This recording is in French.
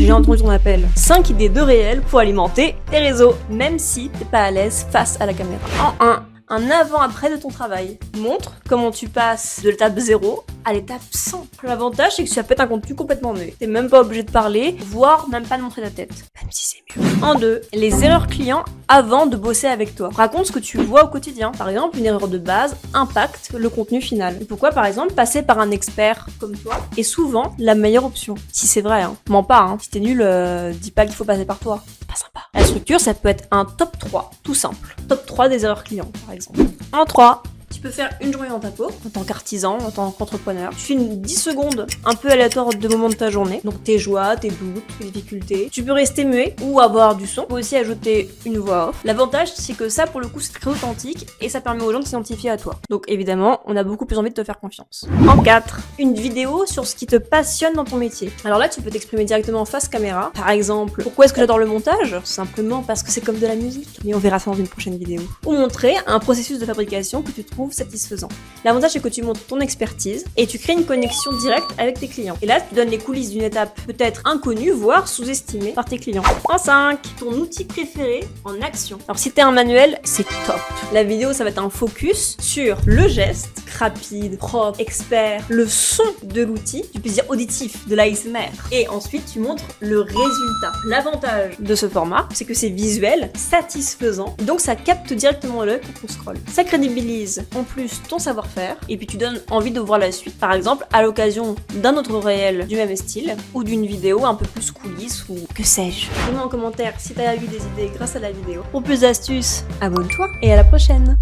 j'ai entendu ton appel. 5 idées de réel pour alimenter tes réseaux, même si t'es pas à l'aise face à la caméra. En 1. Un avant-après de ton travail. Montre comment tu passes de l'étape 0 à l'étape 100. L'avantage, c'est que ça peut être un contenu complètement muet. T'es même pas obligé de parler, voire même pas de montrer ta tête. Même si c'est mieux. En 2, les erreurs clients avant de bosser avec toi. Raconte ce que tu vois au quotidien. Par exemple, une erreur de base impacte le contenu final. Et pourquoi, par exemple, passer par un expert comme toi est souvent la meilleure option. Si c'est vrai, hein. Mens pas, hein. Si t'es nul, dis pas qu'il faut passer par toi. C'est pas sympa. La structure, ça peut être un top 3, tout simple. Top 3 des erreurs clients, par exemple. En 3, tu peux faire une journée dans ta peau, en tant qu'artisan, en tant qu'entrepreneur. Tu filmes 10 secondes un peu aléatoires de moments de ta journée, donc tes joies, tes doutes, tes difficultés. Tu peux rester muet ou avoir du son. Tu peux aussi ajouter une voix off. L'avantage, c'est que ça, pour le coup, c'est très authentique et ça permet aux gens de s'identifier à toi. Donc évidemment, on a beaucoup plus envie de te faire confiance. En 4, une vidéo sur ce qui te passionne dans ton métier. Alors là, tu peux t'exprimer directement face caméra. Par exemple, pourquoi est-ce que j'adore le montage? Simplement parce que c'est comme de la musique. Mais on verra ça dans une prochaine vidéo. Ou montrer un processus de fabrication que tu trouves satisfaisant. L'avantage, c'est que tu montres ton expertise et tu crées une connexion directe avec tes clients. Et là, tu donnes les coulisses d'une étape peut-être inconnue, voire sous-estimée par tes clients. En 5, ton outil préféré en action. Alors si t'es un manuel, c'est top. La vidéo, ça va être un focus sur le geste, rapide, propre, expert, le son de l'outil, du plaisir auditif, de l'ASMR. Et ensuite, tu montres le résultat. L'avantage de ce format, c'est que c'est visuel, satisfaisant, donc ça capte directement l'œil quand on scrolle. Ça crédibilise en plus ton savoir-faire, et puis tu donnes envie de voir la suite, par exemple à l'occasion d'un autre réel du même style, ou d'une vidéo un peu plus coulisses, ou que sais-je. Dis-moi en commentaire si t'as eu des idées grâce à la vidéo. Pour plus d'astuces, abonne-toi, et à la prochaine.